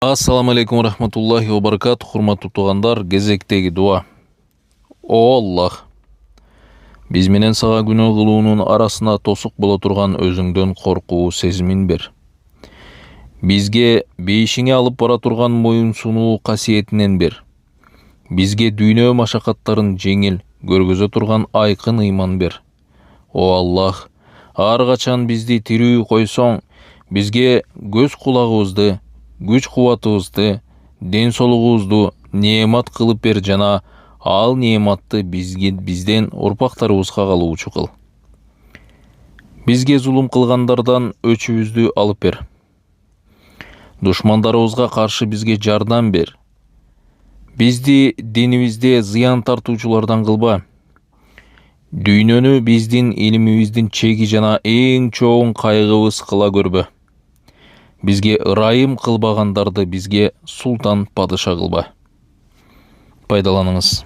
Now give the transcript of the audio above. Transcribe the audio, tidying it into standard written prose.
Ассаламу алейкум рахматуллахи ва баракату. Хурматтуу туугандар, кезектеги дуа. О Аллах, биз менен сага күнөө кылуунун арасына тосук боло турган өзүңдөн коркуу сезимин бер. Бизге бейишиңе алып бара турган моюнсунуу касиетинен бер. Бизге дүйнө машакаттарын жеңил көргөзө турган айкын ыйман бер. О Аллах, ар качан бизди тирүү койсоң, бизге көз кулагыбызды, күч кубатыбызды, ден соолугубузду неемат кылып бер жана ал неематты бизден урпактарыбызга калуучу кыл. Бизге зулум кылгандардан өчүбүздү алып бер. Душмандарыбызга каршы бизге жардам бер. Бизди динибизде зыян тартуучулардан кылба. Дүйнөнү биздин илимибиздин чеги жана эң чоң кайгыбыз кыла көрбө. Бизге ырайым кылбагандарды бизге султан падыша кылба. Пайдаланыңыз.